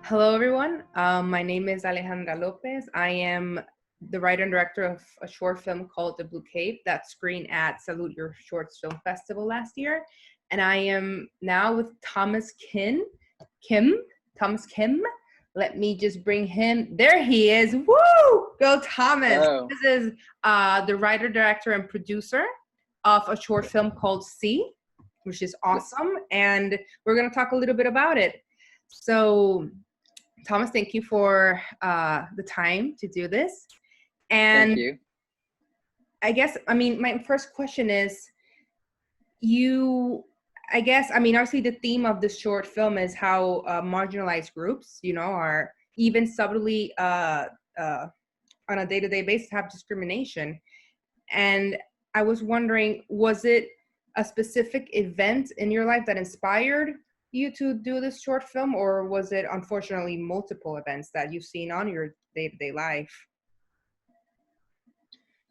Hello, everyone. My name is Alejandra Lopez. I am the writer and director of a short film called The Blue Cape that screened at Salute Your Shorts Film Festival last year. And I am now with Thomas Kim. Thomas Kim. Let me just bring him. There he is. Woo! Go, Thomas. Oh. This is the writer, director, and producer of a short film called C, which is awesome. And we're going to talk a little bit about it. So, Thomas, thank you for the time to do this. And Thank you. I guess, my first question is, obviously the theme of this short film is how marginalized groups, are even subtly on a day-to-day basis have discrimination. And I was wondering, was it a specific event in your life that inspired you to do this short film, or was it unfortunately multiple events that you've seen on your day-to-day life?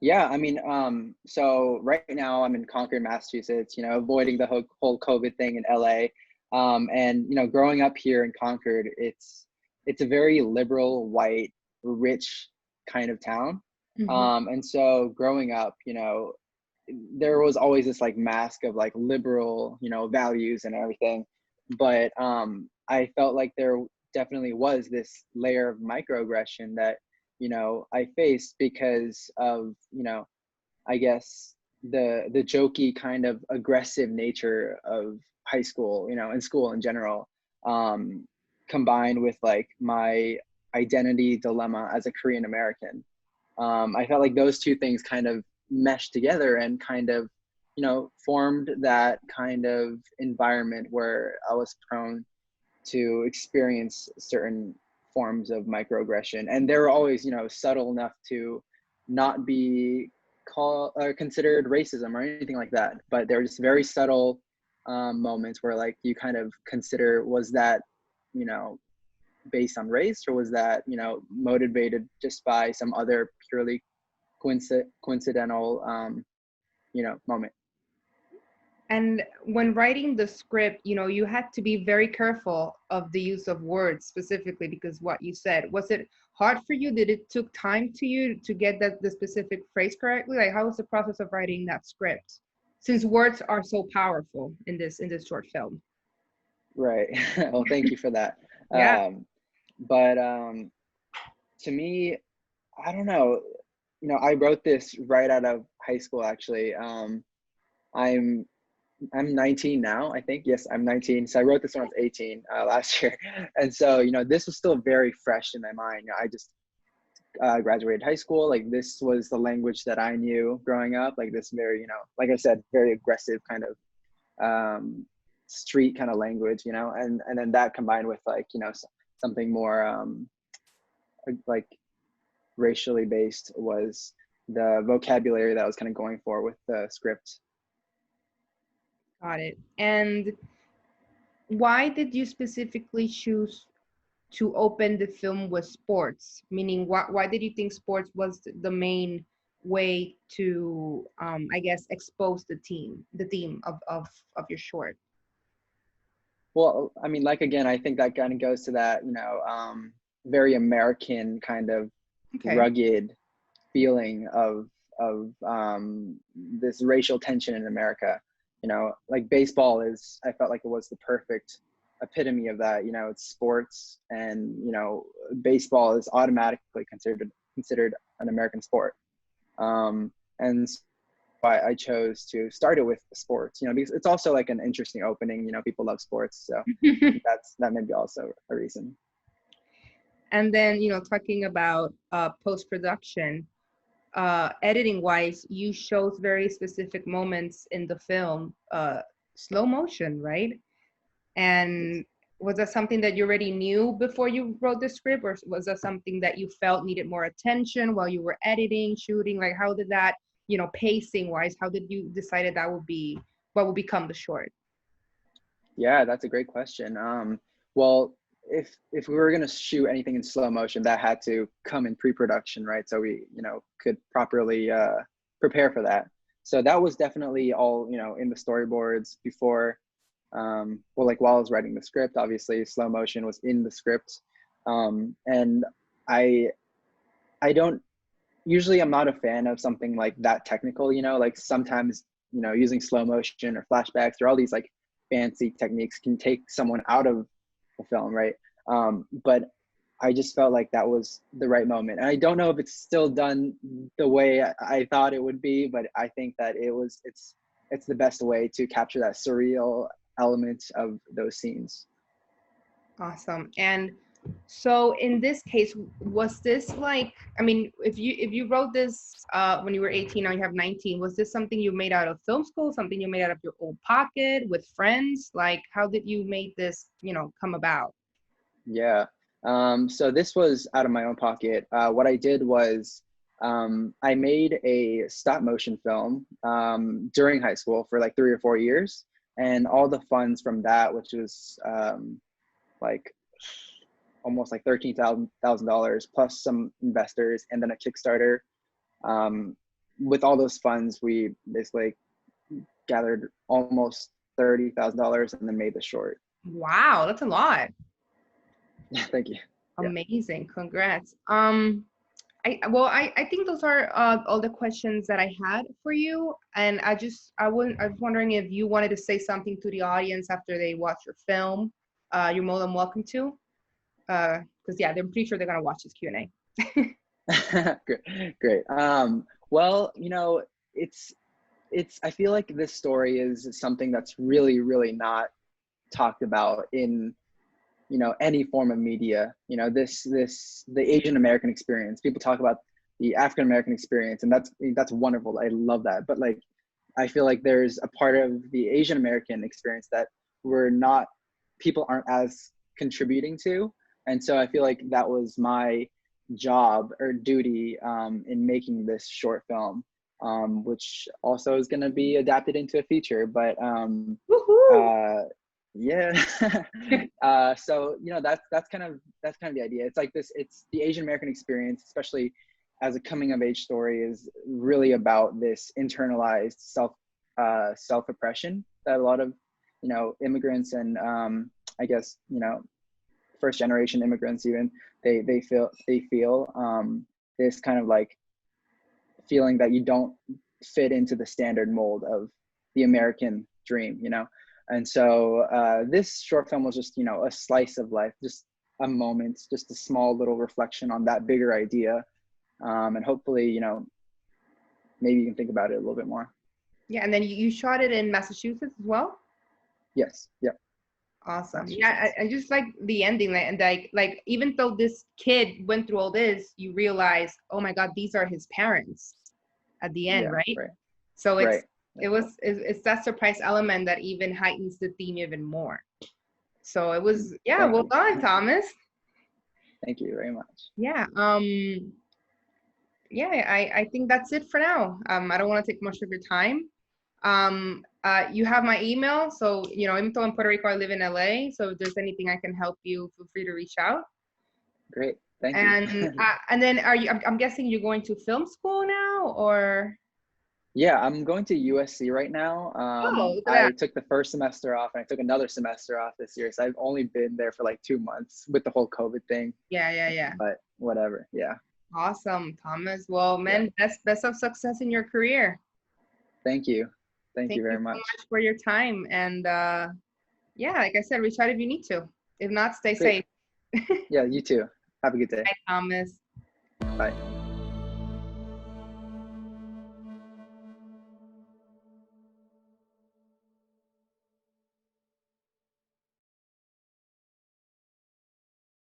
Yeah, so right now I'm in Concord, Massachusetts, avoiding the whole COVID thing in LA. And, growing up here in Concord, it's a very liberal, white, rich kind of town. Mm-hmm. And so growing up, there was always this like mask of like liberal, values and everything. But I felt like there definitely was this layer of microaggression that, I faced because of, I guess the jokey kind of aggressive nature of high school, and school in general, combined with like my identity dilemma as a Korean American. I felt like those two things kind of meshed together and kind of, formed that kind of environment where I was prone to experience certain forms of microaggression. And they were always, subtle enough to not be considered racism or anything like that. But they were just very subtle moments where like you kind of consider, was that, based on race, or was that, motivated just by some other purely coincidental, moment. And when writing the script, you had to be very careful of the use of words specifically because what you said. Was it hard for you? Did it took time to you to get the specific phrase correctly? Like, how was the process of writing that script? Since words are so powerful in this short film. Right. Well, thank you for that. Yeah. But to me, I don't know. I wrote this right out of high school, actually. I'm 19 now, I think. Yes, I'm 19. So I wrote this when I was 18 last year. And so, this was still very fresh in my mind. I just graduated high school. Like, this was the language that I knew growing up. Like this very, like I said, very aggressive kind of street kind of language, and then that combined with like, something more like racially based was the vocabulary that I was kind of going for with the script. Got it. And why did you specifically choose to open the film with sports? Meaning, why did you think sports was the main way to, expose the theme of your short? Well, like, again, I think that kind of goes to that, very American kind of rugged feeling of this racial tension in America. Like baseball is, I felt like it was the perfect epitome of that. It's sports, and baseball is automatically considered an American sport, and why I chose to start it with sports, because it's also like an interesting opening. People love sports, so that may be also a reason. And then, talking about post-production, editing wise, you chose very specific moments in the film, slow motion, right? And was that something that you already knew before you wrote the script, or was that something that you felt needed more attention while you were editing, shooting? Like, how did that, pacing wise, how did you decide that would be what would become the short? Yeah, that's a great question. Well, if we were going to shoot anything in slow motion, that had to come in pre-production, right? So we, could properly prepare for that. So that was definitely all, in the storyboards before. Well, like while I was writing the script, obviously slow motion was in the script. And I don't usually, I'm not a fan of something like that technical, you know, like sometimes, you know, using slow motion or flashbacks or all these like fancy techniques can take someone out of the film, right? But I just felt like that was the right moment. And I don't know if it's still done the way I thought it would be, but I think that it's the best way to capture that surreal element of those scenes. Awesome. And so in this case, was this like, I mean, if you wrote this when you were 18, now you have 19, was this something you made out of film school, something you made out of your own pocket with friends? Like, how did you make this, you know, come about? Yeah. So this was out of my own pocket. What I did was I made a stop motion film during high school for like 3 or 4 years. And all the funds from that, which was like almost like $13,000 plus some investors and then a Kickstarter. With all those funds, we basically gathered almost $30,000 and then made the short. Wow, that's a lot. Thank you. Amazing. Yeah. Congrats. I think those are all the questions that I had for you. And I was wondering if you wanted to say something to the audience after they watch your film. You're more than welcome to. Because yeah, I'm pretty sure they're gonna watch this Q&A. Great. Well, you know, it's I feel like this story is something that's really, really not talked about in, you know, any form of media. You know, the Asian American experience. People talk about the African American experience, and that's wonderful. I love that. But like, I feel like there's a part of the Asian American experience that people aren't as contributing to. And so I feel like that was my job or duty in making this short film, which also is going to be adapted into a feature. But yeah. So, you know, that's kind of the idea. It's like it's the Asian American experience, especially as a coming of age story, is really about this internalized self oppression that a lot of, you know, immigrants and I guess, you know, first generation immigrants even they feel this kind of like feeling that you don't fit into the standard mold of the American dream, you know. And so this short film was just, you know, a slice of life, just a moment, just a small little reflection on that bigger idea, and hopefully, you know, maybe you can think about it a little bit more. Yeah. And then you shot it in Massachusetts as well? Yes. Yeah. Awesome. Yeah, I just like the ending, and like even though this kid went through all this, you realize, oh my God, these are his parents at the end, Yeah, right? So it's right. it's that surprise element that even heightens the theme even more. So it was, yeah, well done, Thomas. Thank you very much. Yeah. Yeah, I think that's it for now. I don't want to take much of your time. You have my email, so, you know, even though in Puerto Rico, I live in LA, so if there's anything I can help you, feel free to reach out. Great, thank you. And then I'm guessing you're going to film school now, or? Yeah, I'm going to USC right now. I took the first semester off and I took another semester off this year, so I've only been there for like 2 months with the whole COVID thing. Yeah. But whatever, yeah. Awesome, Thomas. Well, man, best of success in your career. Thank you. Thank you very much. So much for your time. And yeah, like I said, reach out if you need to. If not, stay safe. Yeah, you too. Have a good day. Bye, Thomas. Bye.